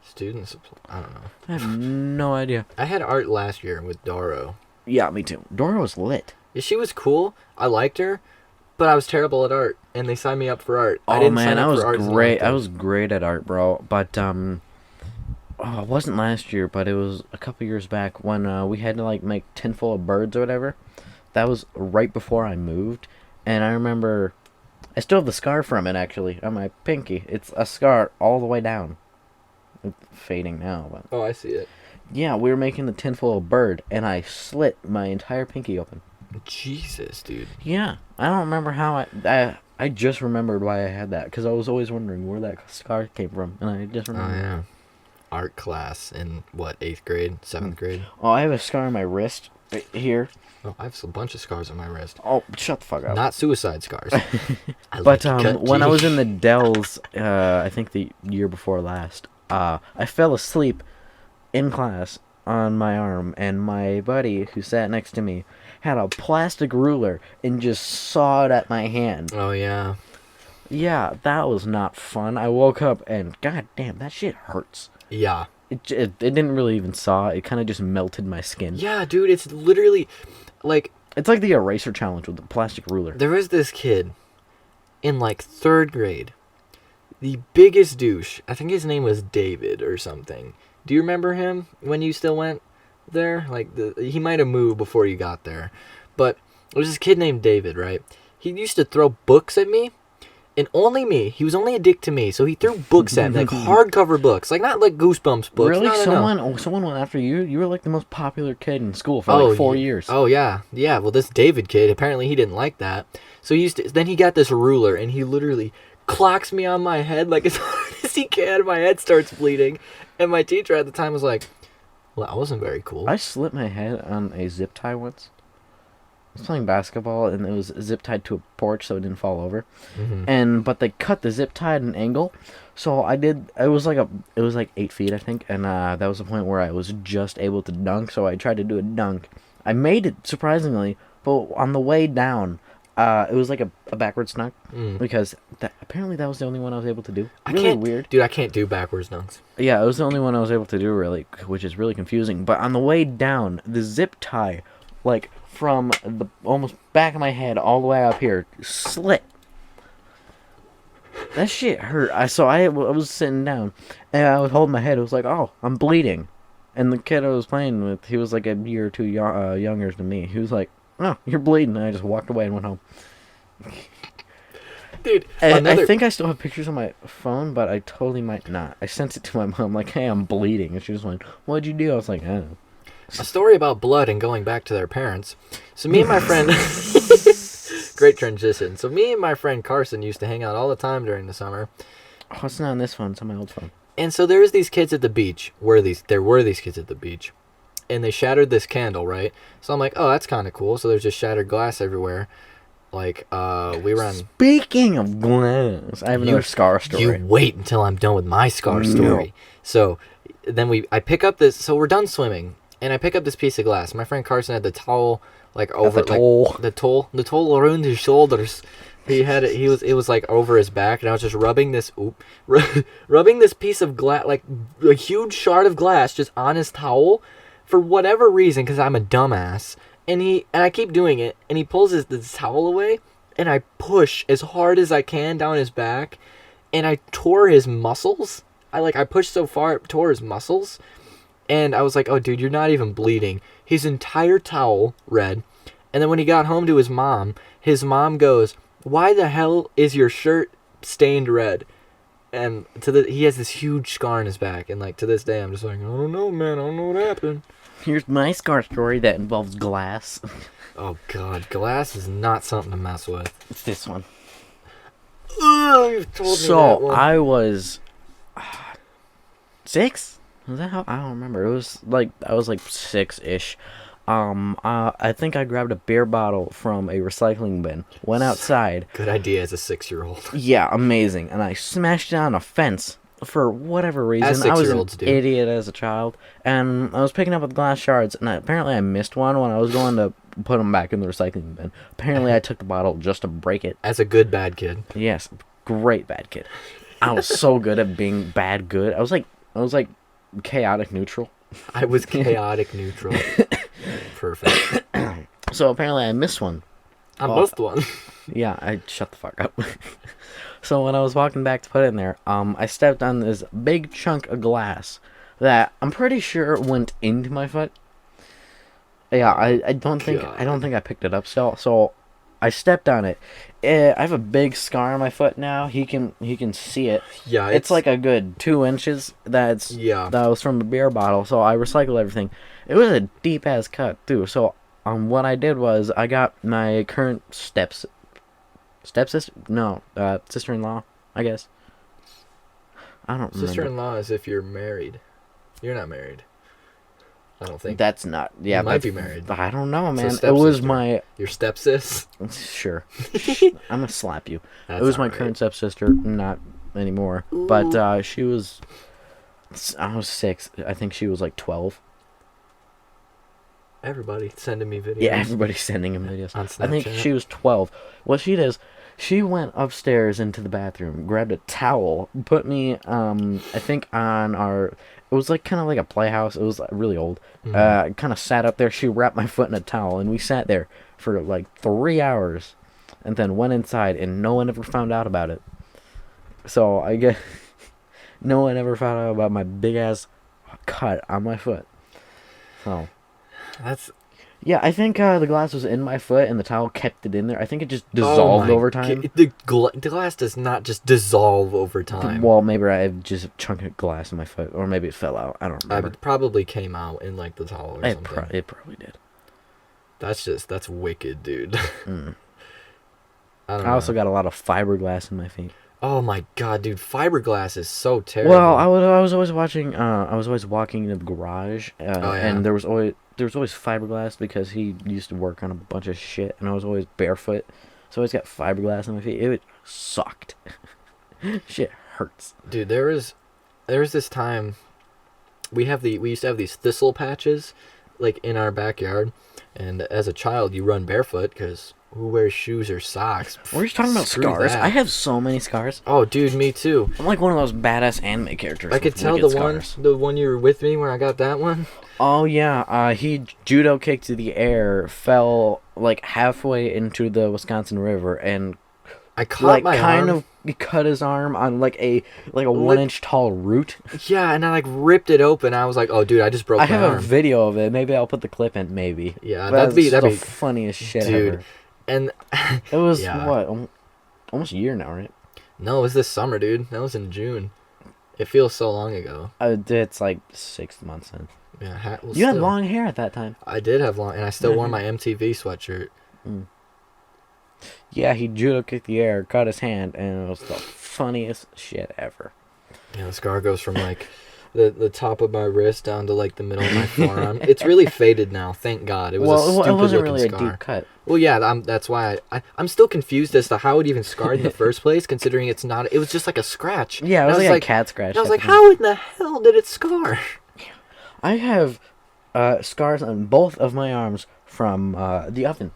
Student supply. I don't know. I have no idea. I had art last year with Doro. Yeah, me too. Dora was lit. Yeah, she was cool. I liked her, but I was terrible at art, and they signed me up for art. I Oh didn't man, sign up I was for arts and great. I electives. was great at art, bro. But it wasn't last year, but it was a couple years back when we had to like make tinfoil of birds or whatever. That was right before I moved, And I remember, I still have the scar from it actually on my pinky. It's a scar all the way down. It's fading now, but Oh, I see it. yeah, we were making the tinfoil bird, and I slit my entire pinky open. Jesus, dude. Yeah, I don't remember how I just remembered why I had that because I was always wondering where that scar came from, and I just Oh remembered. yeah. Art class in what, 8th grade, 7th grade? Oh, I have a scar on my wrist right here. Oh, I have a bunch of scars on my wrist. Oh, shut the fuck up. Not suicide scars. I like But to cut when I was teeth. in the Dells, I think the year before last, I fell asleep in class on my arm, and my buddy who sat next to me had a plastic ruler and just sawed at my hand. Oh yeah. Yeah, that was not fun. I woke up and god damn, that shit hurts. Yeah. It didn't really even saw. It kind of just melted my skin. Yeah, dude, it's literally like It's like the eraser challenge with the plastic ruler. there was this kid in like 3rd grade. The biggest douche. I think his name was David or something. Do you remember him when you still went there? Like he might have moved before you got there. But there was this kid named David, right? He used to throw books at me. And only me. He was only a dick to me, so he threw books at me, like hardcover books, like not like Goosebumps books. Really? No, no, someone no. someone went after you? You were like the most popular kid in school for like 4 years. Oh yeah, yeah. Well, this David kid apparently he didn't like that, so then he got this ruler and he literally clocks me on my head like as hard as he can. My head starts bleeding, and my teacher at the time was like, "Well, that wasn't very cool." I slit my head on a zip tie once. I was playing basketball and it was zip tied to a porch so it didn't fall over. But they cut the zip tie at an angle, so it was like 8 feet I think, and that was the point where I was just able to dunk. So I tried to do a dunk. I made it surprisingly, but on the way down, it was like a backwards dunk because apparently that was the only one I was able to do. Really weird. Dude, I can't do backwards dunks. Yeah, it was the only one I was able to do really, which is really confusing. But on the way down, the zip tie, like from the almost back of my head all the way up here, slit. That shit hurt. I was sitting down, and I was holding my head. It was like, oh, I'm bleeding. And the kid I was playing with, he was like a year or two younger than me. He was like, oh, you're bleeding. And I just walked away and went home. Dude, I think I still have pictures on my phone, but I totally might not. I sent it to my mom, like, hey, I'm bleeding. And she was like, what'd you do? I was like, I don't know. a story about blood and going back to their parents. So me and my friend, great transition. So me and my friend Carson used to hang out all the time during the summer. Oh, it's not on this phone. It's on my old phone. And so there was these kids at the beach. There were these kids at the beach, and they shattered this candle, right? So I'm like, oh, that's kind of cool. So there's just shattered glass everywhere. Like, we were on. Speaking of glass, I have another scar story. You wait until I'm done with my scar story. So then I pick up this. So we're done swimming, and I pick up this piece of glass. My friend Carson had the towel like over the towel around his shoulders. He had it. It was like over his back, and I was just rubbing this piece of glass, like a huge shard of glass, just on his towel, for whatever reason, because I'm a dumbass. And I keep doing it, and he pulls this towel away, and I push as hard as I can down his back, and I tore his muscles. I pushed so far, it tore his muscles, and I was like, oh, dude, you're not even bleeding. His entire towel red, and then when he got home to his mom goes, why the hell is your shirt stained red? And he has this huge scar on his back, and like to this day, I'm just like, I don't know, man, I don't know what happened. Here's my scar story that involves glass. Oh god, glass is not something to mess with. It's this one. Ugh, you've told me that So one. I was 6. Was that how? I don't remember. It was like I was like 6-ish. I think I grabbed a beer bottle from a recycling bin. Went outside. Good idea as a 6-year-old. Yeah, amazing. And I smashed it on a fence for whatever reason. As I was an 6-year-olds do. idiot as a child, and I was picking up with glass shards, and apparently I missed one when I was going to put them back in the recycling bin. Apparently I took the bottle just to break it. As a good bad kid. Yes, great bad kid. I was so good at being bad good. I was like chaotic neutral. I was chaotic neutral. Perfect. So apparently I missed one. I missed one. Yeah, I shut the fuck up. So when I was walking back to put it in there, I stepped on this big chunk of glass that I'm pretty sure went into my foot. Yeah, I don't think I picked it up still. So I stepped on it. I have a big scar on my foot now. He can see it. Yeah, It's like a good 2 inches. Yeah. That was from a beer bottle. So I recycled everything. It was a deep ass cut too. So what I did was I got my current stepsister. No, sister-in-law. I guess. I don't remember. Sister-in-law is if you're married. You're not married. I don't think. That's not. Yeah, You might be married. I don't know, man. So It was stepsister. my. Your stepsis. Sure. I'm gonna slap you. That's It was my alright. current stepsister, not anymore. But she was. I was 6. I think she was like 12. Everybody sending me videos. Yeah, everybody's sending him videos. On I think Snapchat. she was 12. What she does, she went upstairs into the bathroom, grabbed a towel, put me, I think on our. It was like kind of like a playhouse. It was really old. Mhm. Kind of sat up there. She wrapped my foot in a towel, and we sat there for like 3 hours, and then went inside, and no one ever found out about it. So I guess no one ever found out about my big ass cut on my foot. So That's yeah, I think the glass was in my foot, and the towel kept it in there. I think it just dissolved over time. The glass does not just dissolve over time. Well, maybe I have just a chunk of glass in my foot, or maybe it fell out. I don't remember. It probably came out in like the towel or something. It probably did. That's wicked, dude. Mm. I don't I know. also got a lot of fiberglass in my feet. Oh my god, dude, fiberglass is so terrible. Well, I was always watching. I was always walking in the garage, yeah. and there was always fiberglass because he used to work on a bunch of shit, and I was always barefoot, so I always got fiberglass on my feet. It sucked. Shit hurts. Dude, there was this time we used to have these thistle patches like in our backyard, and as a child you run barefoot because who wears shoes or socks? We're just talking about Screw scars. that. I have so many scars. Oh, dude, me too. I'm like one of those badass anime characters. I could with tell wicked the scars. one you were with me where I got that one. Oh yeah, he judo kicked to the air, fell like halfway into the Wisconsin River, and I caught like my kind arm. of cut his arm on like a 1 inch tall root. Yeah, and I like ripped it open. I was like, "Oh, dude, I just broke I my have arm." a video of it. Maybe I'll put the clip in. Maybe. Yeah, But that'd be the funniest shit dude. ever. And It was Yeah. what almost a year now, right? no, it was this summer, dude. That was in June. It feels so long ago. It's like 6 months in. Yeah, You had long hair at that time. I did have long, and I still wore Mhm. my MTV sweatshirt. Yeah, he judo kicked the air, cut his hand, and it was the funniest shit ever. Yeah, the scar goes from like the top of my wrist down to like the middle of my forearm. It's really faded now, thank God. It was a stupid it wasn't looking really scar. a deep cut. Well, yeah, that's why I'm still confused as to how it even scarred in the first place, considering it's not. It was just like a scratch. Yeah, it And was I like a cat scratch. and I was at like, the time. how in the hell did it scar? I have scars on both of my arms from the oven.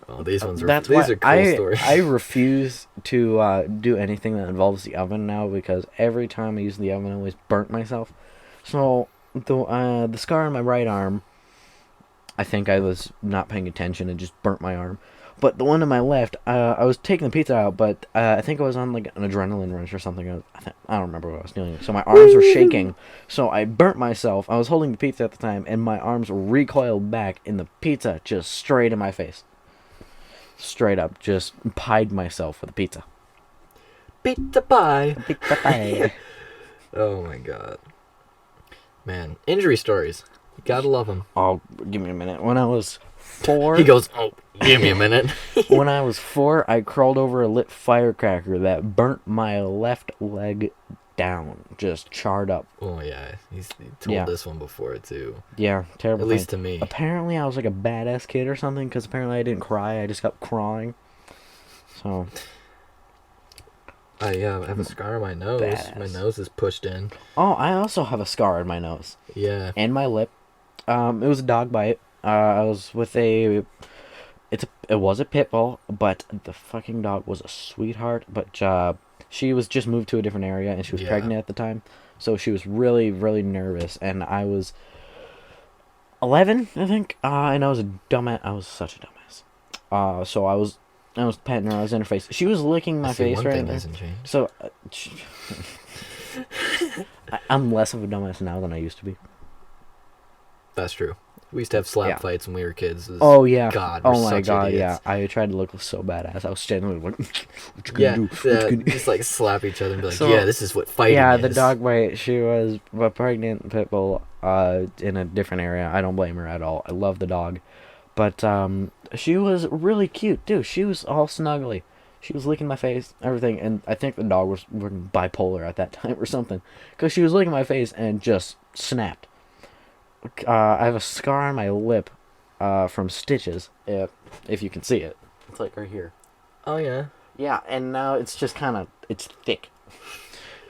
Oh, these ones are. That's These why are cool I stories. I refuse to do anything that involves the oven now because every time I use the oven, I always burnt myself. So the scar on my right arm, I think I was not paying attention and just burnt my arm. But the one on my left, I was taking the pizza out, but I think I was on like an adrenaline rush or something. I don't remember what I was doing. So my arms were shaking. So I burnt myself. I was holding the pizza at the time, and my arms recoiled back, and the pizza just straight in my face. Straight up, just pied myself with a pizza. Pizza pie. Pizza pie. Oh my god. Man, injury stories. You gotta love them. Oh, give me a minute. When I was 4, He goes, oh, give me a minute. when I was 4, I crawled over a lit firecracker that burnt my left leg down, just charred up. Oh yeah, he told Yeah. this one before too. Yeah, terrible. At thing. least to me. Apparently, I was like a badass kid or something, because apparently I didn't cry. I just kept crying. So, I have a scar on my nose. Badass. My nose is pushed in. oh, I also have a scar on my nose Yeah. and my lip. It was a dog bite. I was with it was a pit bull, but the fucking dog was a sweetheart. But she was just moved to a different area, and she was Yeah. pregnant at the time, so she was really, really nervous. And I was 11, I think, and I was a dumbass. I was such a dumbass. So I was petting her. I was in her face. She was licking my I see face one right thing there. hasn't changed. So I'm less of a dumbass now than I used to be. That's true. We used to have slap Yeah. fights when we were kids. It was- Oh yeah. God, we're Oh my such god. idiots. Yeah. I tried to look so badass. I was standing there like, what you gonna Yeah, do? What you gonna do? just like slap each other and be like, So- yeah, this is what fighting Yeah, is. the dog bite. She was a pregnant pit bull. In a different area. I don't blame her at all. I love the dog, but she was really cute too. She was all snuggly. She was licking my face, everything, and I think the dog was bipolar at that time or something, because she was licking my face and just snapped. I have a scar on my lip, from stitches. If you can see it, it's like right here. Oh yeah. Yeah, and now it's just it's thick.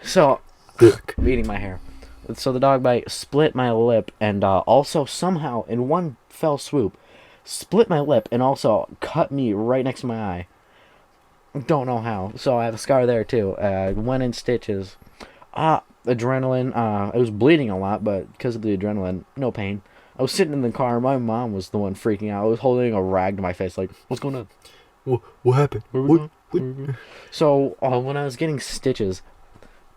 So, I'm eating my hair. So the dog bite split my lip, and also somehow in one fell swoop, split my lip and also cut me right next to my eye. Don't know how. So I have a scar there too. Went in stitches. Adrenaline. I was bleeding a lot, but because of the adrenaline, no pain. I was sitting in the car. My mom was the one freaking out. I was holding a rag to my face, like, "What's going on? What happened? Where we going? Where we going?" So when I was getting stitches,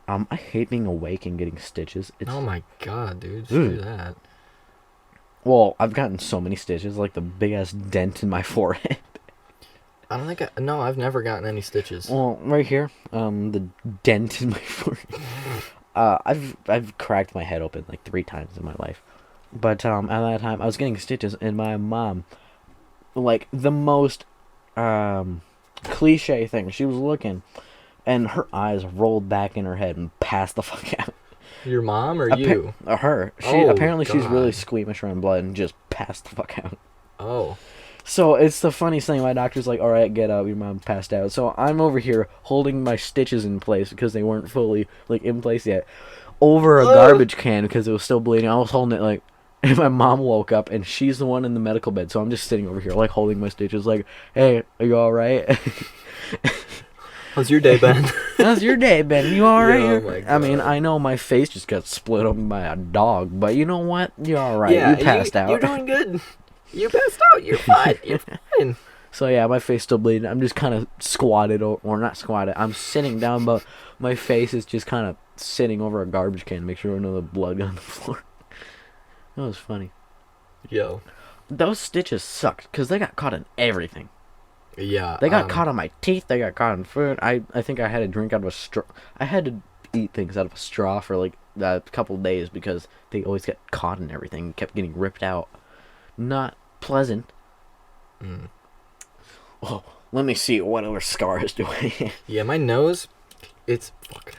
I hate being awake and getting stitches. It's Oh my god, dude. Screw Ugh. that. Well, I've gotten so many stitches, like the big ass dent in my forehead. I don't think no, I've never gotten any stitches. Well, right here, the dent in my forehead. I've cracked my head open like 3 times in my life, but at that time I was getting stitches, and my mom, like the most cliche thing, she was looking, and her eyes rolled back in her head and passed the fuck out. Your mom or you? Her. Oh, apparently she's really God. squeamish around blood and just passed the fuck out. Oh. So it's the funniest thing. My doctor's like, "All right, get up. Your mom passed out." So I'm over here holding my stitches in place because they weren't fully like in place yet, over a garbage can because it was still bleeding. I was holding it like, and my mom woke up and she's the one in the medical bed. So I'm just sitting over here like holding my stitches, like, "Hey, are you all right?" How's your day been? How's your day, Ben? You all right? Yeah, oh my I mean, God. I know my face just got split open by a dog, but you know what? You're all right. Yeah, you passed out. You're doing good. You passed out. You're fine. You're fine. So yeah, my face still bleeding. I'm just kind of squatted, or not squatted. I'm sitting down, but my face is just kind of sitting over a garbage can to make sure no blood got on the floor. That was funny. Yo. Those stitches sucked because they got caught in everything. Yeah. They got caught on my teeth. They got caught in food. I think I had to drink out of a straw. I had to eat things out of a straw for like a couple of days because they always got caught in everything. Kept getting ripped out. Not pleasant. Mm. Oh, let me see what other scars do I have. Yeah, my nose, it's fuck.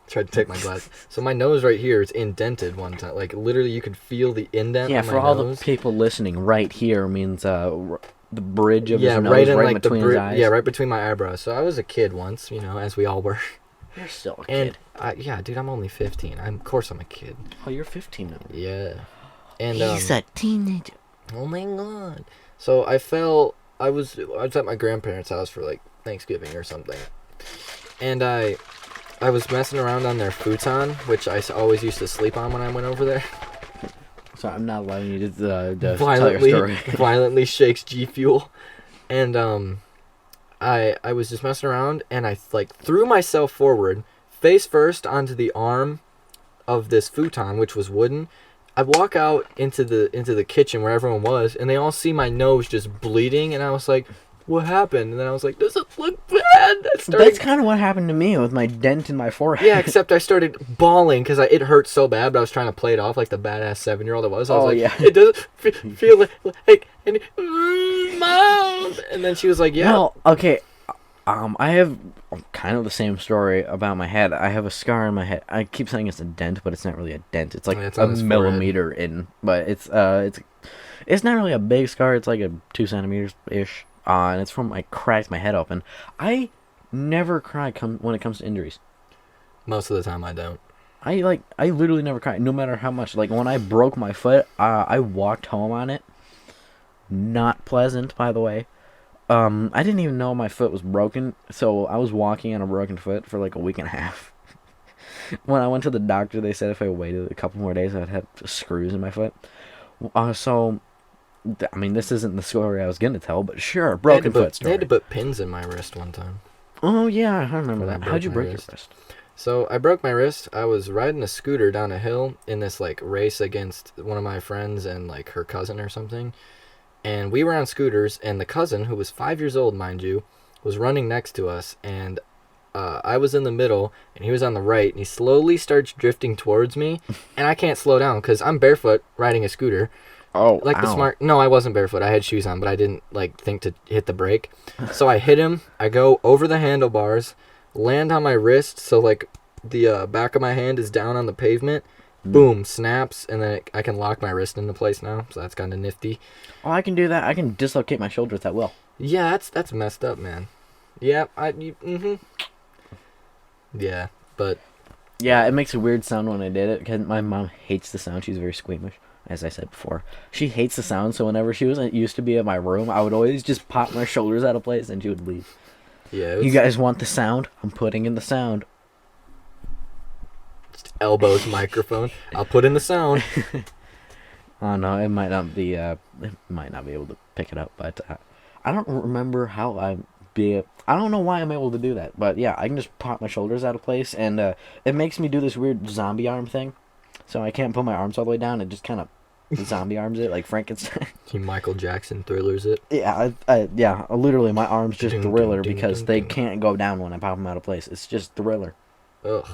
Tried to take my glass. So my nose right here is indented one time. Like literally, you could feel the indent. Yeah, on my for all nose. the people listening, right here means the bridge of Yeah, his nose, right in right like the between his eyes. yeah, right between my eyebrows. So I was a kid once, you know, as we all were. You're still a And kid. yeah, dude, I'm only 15. Of course I'm a kid. Oh, you're 15 now. Yeah. And a teenager. oh my god. So I was at my grandparents' house for like Thanksgiving or something. And I was messing around on their futon, which I always used to sleep on when I went over there. So I'm not allowing you to tell your story. Violently shakes G Fuel. And I was just messing around and I like threw myself forward, face first onto the arm of this futon, which was wooden. I walk out into the kitchen where everyone was, and they all see my nose just bleeding, and I was like, "What happened?" And then I was like, "Does it look bad?" That's kind of what happened to me with my dent in my forehead. Yeah, except I started bawling because it hurt so bad, but I was trying to play it off like the badass 7-year-old I was. I was like, yeah. "It doesn't feel like any Mom!" And then she was like, "Yeah." Well, okay. I have kind of the same story about my head. I have a scar on my head. I keep saying it's a dent, but it's not really a dent. It's like Yeah, it's a on his millimeter in, but it's not really a big scar. It's like a 2 centimeters ish. And it's from I cracked my head open. I never cry when it comes to injuries. Most of the time, I don't. I literally never cry, no matter how much. Like when I broke my foot, I walked home on it. Not pleasant, by the way. I didn't even know my foot was broken, so I was walking on a broken foot for like a week and a half. When I went to the doctor, they said if I waited a couple more days, I'd have screws in my foot. I mean, this isn't the story I was gonna tell, but sure, broken foot They had story. to put pins in my wrist one time. Oh yeah, I remember When I that. How'd you broke my break your wrist. wrist? So I broke my wrist. I was riding a scooter down a hill in this like race against one of my friends and like her cousin or something. And we were on scooters, and the cousin, who was 5 years old, mind you, was running next to us, and I was in the middle, and he was on the right, and he slowly starts drifting towards me, and I can't slow down because I'm barefoot riding a scooter. Oh, Like the smart. No, I wasn't barefoot. I had shoes on, but I didn't like think to hit the brake. So I hit him. I go over the handlebars, land on my wrist, so like the back of my hand is down on the pavement. Boom, snaps, and then I can lock my wrist into place now. So that's kind of nifty. Oh, I can do that. I can dislocate my shoulder with that will. Yeah, that's messed up, man. Yeah, Yeah, but Yeah, it makes a weird sound when I did it because my mom hates the sound. She's very squeamish, as I said before. She hates the sound, so whenever she was used to be at my room, I would always just pop my shoulders out of place and she would leave. yeah, You guys want the sound? I'm putting in the sound. elbows microphone. I'll put in the sound. Oh no, it might not be able to pick it up, but I don't remember how I don't know why I'm able to do that, but yeah, I can just pop my shoulders out of place, and it makes me do this weird zombie arm thing. So I can't put my arms all the way down. It just kind of zombie arms it like Frankenstein. He Michael Jackson Thrillers it. Yeah, yeah, literally my arms just Thriller because they can't go down when I pop them out of place. It's just Thriller. Ugh,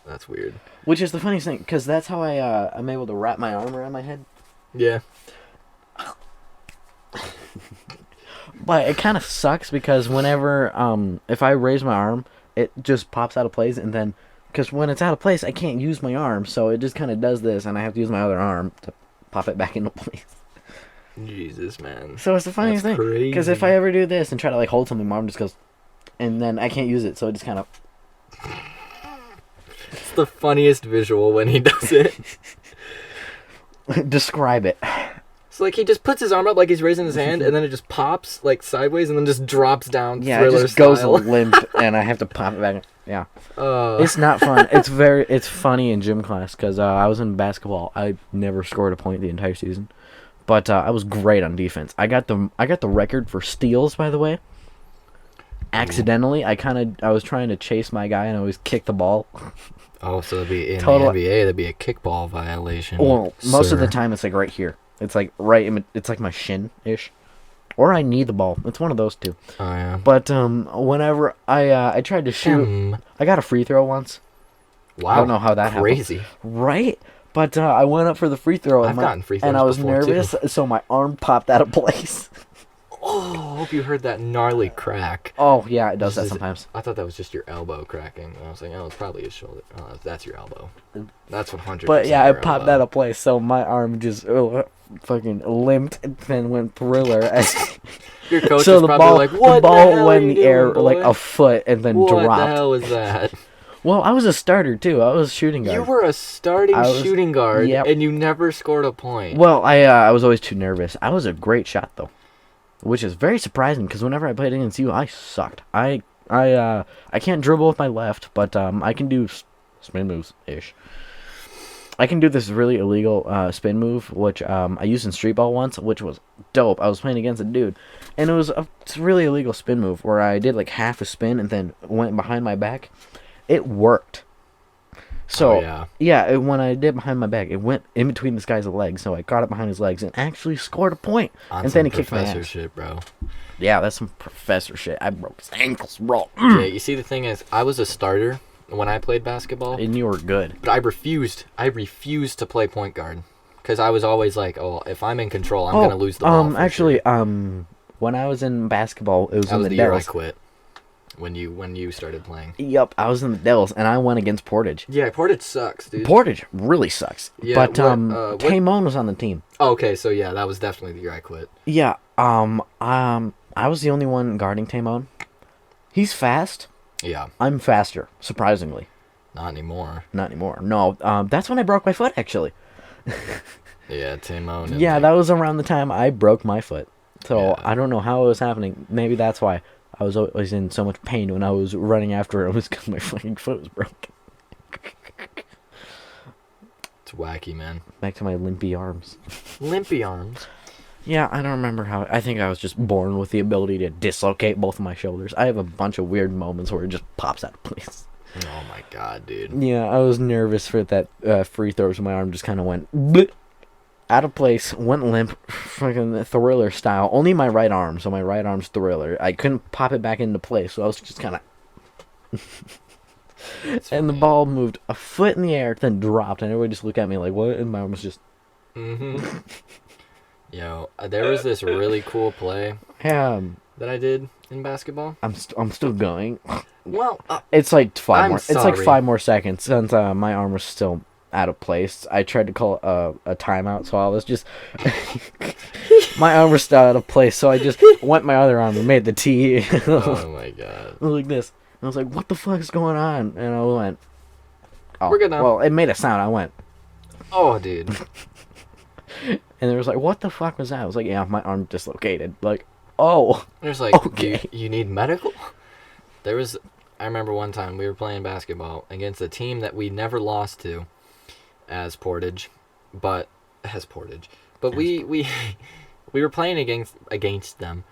that's weird. Which is the funniest thing, because that's how I'm able to wrap my arm around my head. Yeah. But it kind of sucks because whenever, if I raise my arm, it just pops out of place, and then, because when it's out of place, I can't use my arm, so it just kind of does this, and I have to use my other arm to pop it back into place. Jesus, man. So it's the funniest thing, because if I ever do this and try to like hold something, my arm just goes, and then I can't use it, so it just kind of... It's the funniest visual when he does it. Describe it. So like he just puts his arm up like he's raising his hand, and then it just pops like sideways, and then just drops down. Yeah, Thriller it just goes style. limp, and I have to pop it back. Yeah, Uh, it's not fun. It's funny in gym class because I was in basketball. I never scored a point the entire season, but I was great on defense. I got the record for steals, by the way. Accidentally, I was trying to chase my guy, and I always kicked the ball. Oh, so it'd be in Total- the NBA, that'd be a kickball violation. Well, most of the sir. time it's like right here. It's like it's like my shin ish, or I need the ball. It's one of those two. Oh yeah. But whenever I tried to shoot, I got a free throw once. Wow. I don't know how that happened. Crazy. Right? But I went up for the free throw, I've gotten free throws and I was before, nervous, too. so my arm popped out of place. Oh, I hope you heard that gnarly crack. Oh yeah, it does that Just- sometimes. I thought that was just your elbow cracking. I was like, oh, it's probably his shoulder. Oh, that's your elbow. That's 100%. But yeah, your it popped elbow. out of place, so my arm just fucking limped and then went Thriller. Your coach So is the probably ball, like, what the ball hell went are in you the air doing, like boy? a foot and then What dropped. the hell is that? Well, I was a starter too. I was shooting guard. You were a starting I was- shooting guard, yep. and you never scored a point. Well, I was always too nervous. I was a great shot though, which is very surprising because whenever I played against you, I sucked. I can't dribble with my left, but I can do spin moves ish. I can do this really illegal spin move, which I used in street ball once, which was dope. I was playing against a dude, and it was a really illegal spin move where I did like half a spin and then went behind my back. It worked. So Oh, when I did behind my back, it went in between this guy's legs, so I got it behind his legs and actually scored a point. On and some then he kicked my professor ass. shit, bro. Yeah, that's some professor shit. I broke his ankles, bro. Yeah, you see, the thing is, I was a starter when I played basketball, And you were good. but I refused to play point guard because I was always like, oh, if I'm in control, I'm gonna lose the ball. For actually, sure. when I was in basketball, it was That in was the the year I Devils. quit. When you started playing. Yup, I was in the Devils, and I went against Portage. Yeah, Portage sucks, dude. Portage really sucks. Yeah, but what- Tamon was on the team. Oh, okay, so yeah, that was definitely the year I quit. Yeah, I was the only one guarding Tamon. He's fast. Yeah, I'm faster, surprisingly. not anymore. Not anymore. No, that's when I broke my foot, actually. Yeah, Timon. and, Yeah, like, that was around the time I broke my foot. So Yeah. I don't know how it was happening. Maybe that's why I was always in so much pain when I was running after it. It was because my fucking foot was broken. It's wacky, man. Back to my limpy arms. Limpy arms. Yeah, I don't remember how. I think I was just born with the ability to dislocate both of my shoulders. I have a bunch of weird moments where it just pops out of place. Oh my god, dude. Yeah, I was nervous for that free throw, so my arm just kind of went bleh, out of place, went limp, fucking Thriller style. Only my right arm, so my right arm's Thriller. I couldn't pop it back into place, so I was just kind of... And the ball moved a foot in the air, then dropped, and everybody just looked at me like, what? And my arm was just... Mm-hmm. Yo, there was this really cool play Yeah, that I did in basketball. I'm still going. Well, It's like I'm It's like sorry. 5 more seconds since my arm was still out of place. I tried to call a timeout, so I was just my arm was still out of place, so I just went my other arm and made the T. oh my god. Like this. I was like, "What the fuck is going on?" And I went, "Oh, We're good now. well." It made a sound. I went, Oh, dude. and there was like, "What the fuck was that?" I was like, "Yeah, my arm dislocated." Like, oh, There's like, Okay. you need medical? There was, I remember one time we were playing basketball against a team that we never lost to as Portage, but we we were playing against them,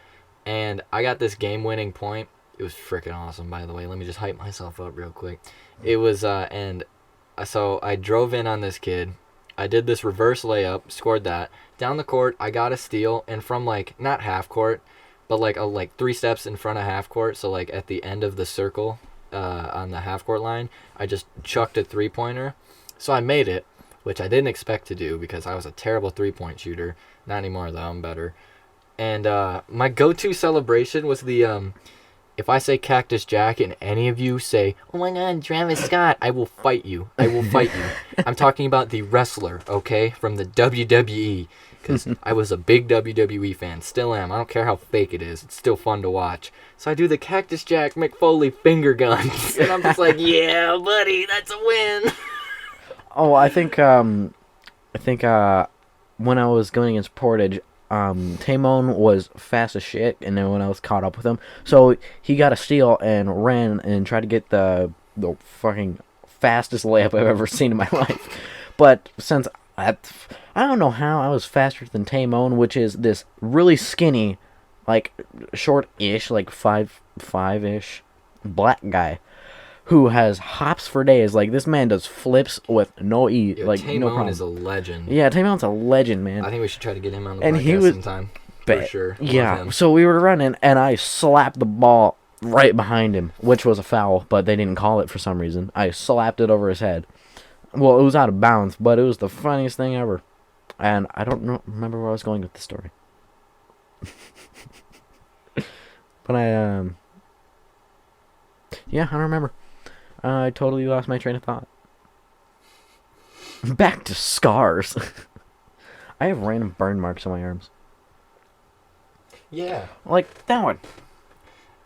and I got this game-winning point. It was freaking awesome, by the way. Let me just hype myself up real quick. It was, so I drove in on this kid. I did this reverse layup, scored that. Down the court, I got a steal, and from, like, not half court, but, like 3 steps in front of half court, so, like, at the end of the circle on the half court line, I just chucked a 3-pointer. So I made it, which I didn't expect to do because I was a terrible 3-point shooter. Not anymore, though. I'm better. And my go-to celebration was the... if I say Cactus Jack and any of you say, "Oh my god, Travis Scott," I will fight you. I will fight you. I'm talking about the wrestler, okay? From the WWE. Because I was a big WWE fan. Still am. I don't care how fake it is. It's still fun to watch. So I do the Cactus Jack McFoley finger guns. And I'm just like, yeah, buddy, that's a win. oh, I think when I was going against Portage, Tamon was fast as shit, and no one else caught up with him. So he got a steal and ran and tried to get the fucking fastest layup I've ever seen in my life. But since I don't know how I was faster than Tamon, which is this really skinny, like short-ish, like 5'5"-ish black guy who has hops for days. Like, this man does flips with no Yo, like no Tamon problem. is a legend. Yeah, Tamon's a legend, man. I think we should try to get him on the And podcast he was- sometime. For sure. Love Yeah, him. so we were running, and I slapped the ball right behind him, which was a foul, but they didn't call it for some reason. I slapped it over his head. Well, it was out of bounds, but it was the funniest thing ever. And I don't remember where I was going with the story. But yeah, I don't remember. I totally lost my train of thought. Back to scars. I have random burn marks on my arms. Yeah. Like that one.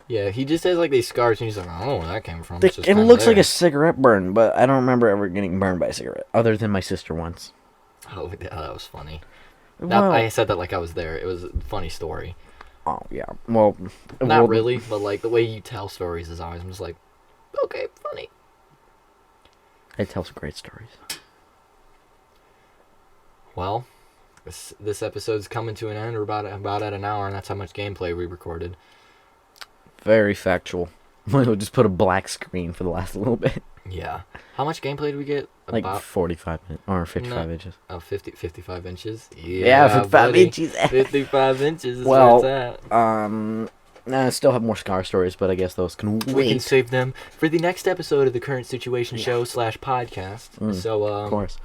Yeah, he just has like these scars, and he's like, I don't know where that came from. It It's just kinda looks like there. a cigarette burn, but I don't remember ever getting burned by a cigarette, other than my sister once. Oh, yeah, that was funny. Well, I said that like I was there. It was a funny story. oh yeah. Well, Not really, but like the way you tell stories is always, I'm just like, okay, funny. I tell some great stories. Well, this episode's coming to an end. We're about at an hour, and that's how much gameplay we recorded. Very factual. We'll just put a black screen for the last little bit. Yeah. How much gameplay did we get? Like About 45 minutes, or 55 No. inches. 55 inches? Yeah, 55 buddy. inches. 55 inches is Well, where it's at. I still have more scar stories, but I guess those can wait. We can save them for the next episode of the Current Situation Show / podcast. So, Of course.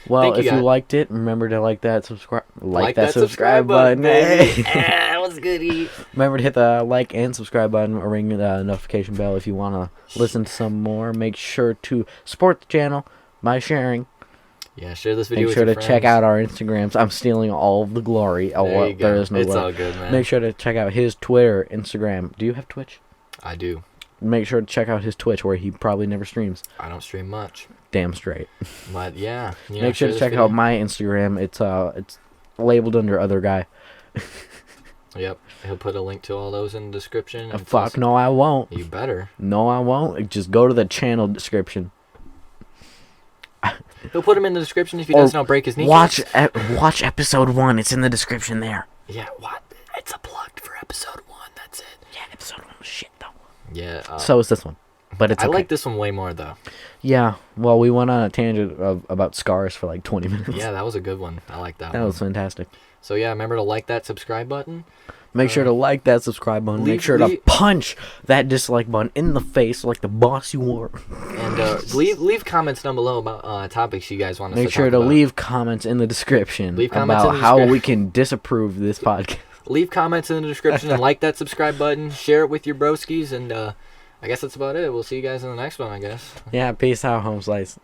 Well, thank you, if you guys. liked it, remember to like that subscribe. like that subscribe button, baby. That was goody. Remember to hit the like and subscribe button or ring the notification bell if you want to listen to some more. Make sure to support the channel by sharing. Yeah, share this video Make with sure your to friends. check out our Instagrams. I'm stealing all of the glory. Oh, There well, you go. there is no It's glory. all good, man. Make sure to check out his Twitter, Instagram. Do you have Twitch? I do. Make sure to check out his Twitch, where he probably never streams. I don't stream much. Damn straight. But yeah. Make sure to check out my Instagram. It's labeled under other guy. Yep. He'll put a link to all those in the description. and Fuck plus- no, I won't. You better. No, I won't. Just go to the channel description. He'll put them in the description if he Or doesn't break his kneecaps. Watch episode 1. It's in the description there. Yeah, what? It's a plug for episode 1. That's it. Yeah, episode 1 was shit though. Yeah. So is this one. But it's I okay. like this one way more though. Yeah. Well, we went on a tangent about scars for like 20 minutes. Yeah, that was a good one. I like that That one. was fantastic. So yeah, remember to like that subscribe button. Make sure to like that subscribe button. Make sure to punch that dislike button in the face like the boss you are. And leave comments down below about topics you guys want us to Make talk sure to about. leave comments in the description Leave comments about in the how description. we can disapprove this podcast. Leave comments in the description and like that subscribe button. Share it with your broskies, and I guess that's about it. We'll see you guys in the next one, I guess. Yeah, peace out, home slice.